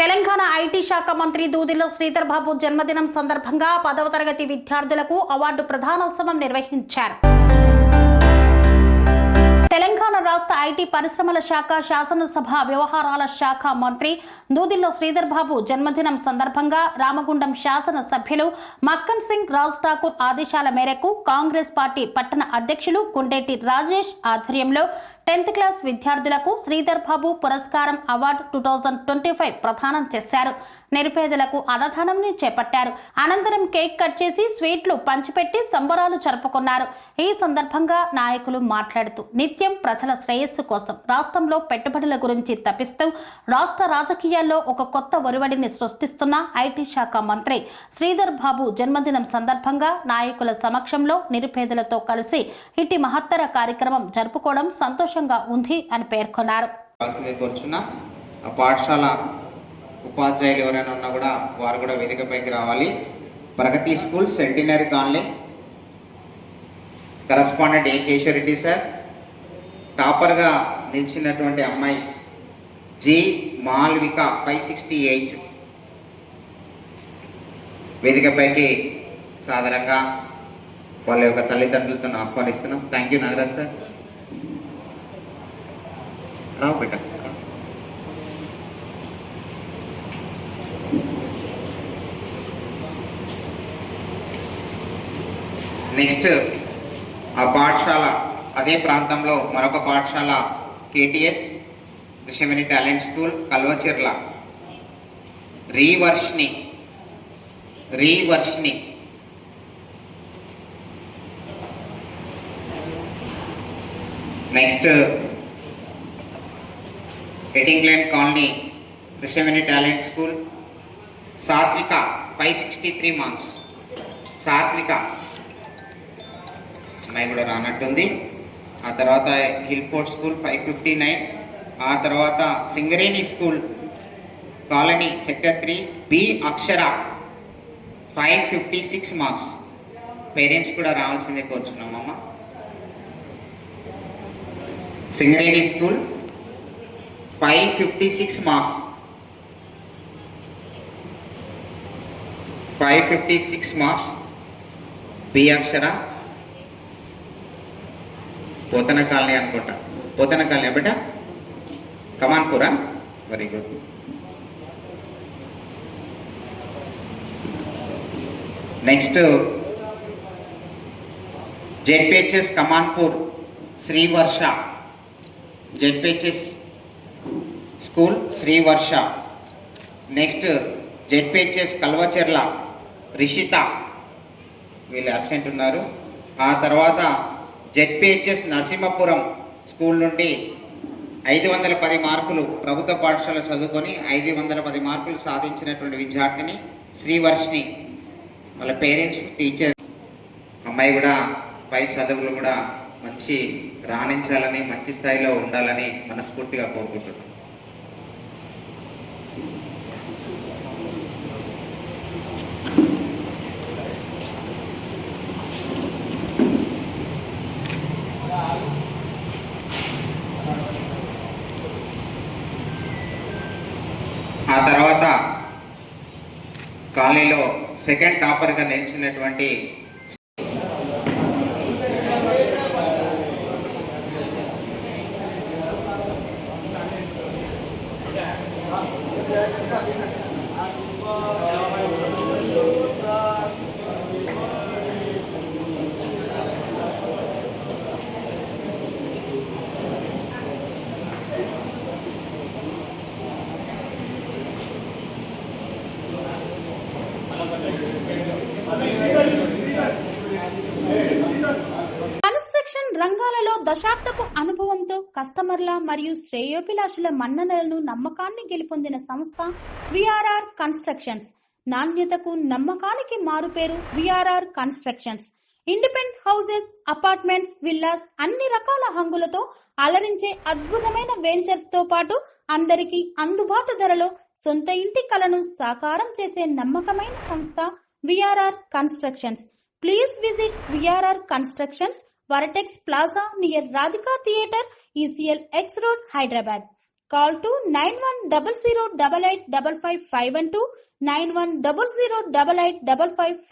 Telangana IT శాఖ మంత్రి దూదిల్ల శ్రీధర్ బాబు జన్మదినం సందర్భంగా 10వ తరగతి విద్యార్థులకు అవార్డు ప్రదానోత్సవం నిర్వహించారు. తెలంగాణ రాష్ట్ర ఐటీ పరిశ్రమల శాఖ శాసనసభ వ్యవహారాల శాఖ మంత్రి దూదిల్ల శ్రీధర్ బాబు జన్మదినం సందర్భంగా రామగుండం శాసన సభ్యులు మక్కన్ సింగ్ రాజ్ ఠాకూర్ ఆదేశాల మేరకు కాంగ్రెస్ పార్టీ పట్టణ అధ్యక్షులు కుండేటి రాజేష్ ఆధ్వర్యంలో 10th క్లాస్ విద్యార్థులకు శ్రీధర్ బాబు పురస్కారం అవార్డు 2025 ప్రదానం చేశారు. నిరుపేదలకు అన్నదానం చేపట్టారు. అనంతరం కేక్ కట్ చేసి స్వీట్లు పంచిపెట్టి సంబరాలు జరుపుకున్నారు. ఈ సందర్భంగా నాయకులు మాట్లాడుతూ నిత్యం ప్రజల శ్రేయస్సు కోసం రాష్ట్రంలో పెట్టుబడుల గురించి తప్పిస్తూ రాష్ట్ర రాజకీయాల్లో ఒక కొత్త ఒరవడిని సృష్టిస్తున్న ఐటీ శాఖ మంత్రి శ్రీధర్ బాబు జన్మదినం సందర్భంగా నాయకుల సమక్షంలో నిరుపేదలతో కలిసి ఇటు మహత్తర కార్యక్రమం జరుపుకోవడం సంతోషంగా ఉంది అని పేర్కొన్నారు. పాఠశాల ఉపాధ్యాయులు ఎవరైనా ఉన్నా కూడా వారు కూడా వేదికపైకి రావాలి. ప్రగతి స్కూల్ సెంటినరీ కాలనీ కరస్పాండెంట్ ఏ కేశవరెడ్డి సార్, టాపర్గా నిలిచినటువంటి అమ్మాయి జి మాల్విక 568 వేదికపైకి సాధారణంగా వాళ్ళ యొక్క తల్లిదండ్రులతో ఆహ్వానిస్తున్నాం. Thank you Nagaraj sir. రావు బేట. నెక్స్ట్ ఆ పాఠశాల అదే ప్రాంతంలో మరొక పాఠశాల KTS Krishnaveni talent school Kalvacherla Reevarshini next ఎడింగ్లాండ్ colony Krishnaveni talent school Sathvika 563 marks. సాత్విక అమ్మాయి కూడా రానట్టుంది. ఆ తర్వాత హిల్ ఫోర్ట్ స్కూల్ 559. ఆ తర్వాత Singareni school colony sector 3 B Akshara 556 marks. Parents కూడా రావాల్సిందే కోరుచున్నాం అమ్మ. Singareni school 556 marks. 556 marks. B Akshara Pothana colony అనుకుంటా. పోతన కాలనీ బేట కమాన్పురా. Very good. Next ZPHS Kamanpur Srivarsha, ZPHS school Srivarsha. Next ZPHS Kalvacherla Rishitha, వీళ్ళు అబ్సెంట్ ఉన్నారు. ఆ తర్వాత జెడ్పిహెచ్ఎస్ నరసింహపురం స్కూల్ నుండి 510 మార్కులు ప్రభుత్వ పాఠశాల చదువుకొని 510 మార్కులు సాధించినటువంటి విద్యార్థిని శ్రీవర్షిని. వాళ్ళ పేరెంట్స్, టీచర్, అమ్మాయి కూడా పై చదువులు కూడా మంచి రాణించాలని, మంచి స్థాయిలో ఉండాలని మనస్ఫూర్తిగా కోరుకుంటున్నాం. ఆ తర్వాత కాలనీలో సెకండ్ టాపర్గా నిలిచినటువంటి రంగాలలో దశాబ్దపు అనుభవంతో కస్టమర్ల మరియు శ్రేయోభిలాషుల మన్ననలను, నమ్మకాన్ని గెలుపొందిన సంస్థ విఆర్ఆర్ కన్స్ట్రక్షన్స్. నాణ్యతకు, నమ్మకానికి మారుపేరు VRR constructions. Independent houses, apartments, villas అన్ని రకాల హంగులతో అలరించే అద్భుతమైన వెంచర్స్ తో పాటు అందరికీ అందుబాటు ధరలో సొంత ఇంటి కలను సాకారం చేసే నమ్మకమైన సంస్థ VRR constructions. Please visit VRR constructions, Varatex Plaza near Radhika Theatre, ECL X Road, Hyderabad. Call to 9100885551 91008855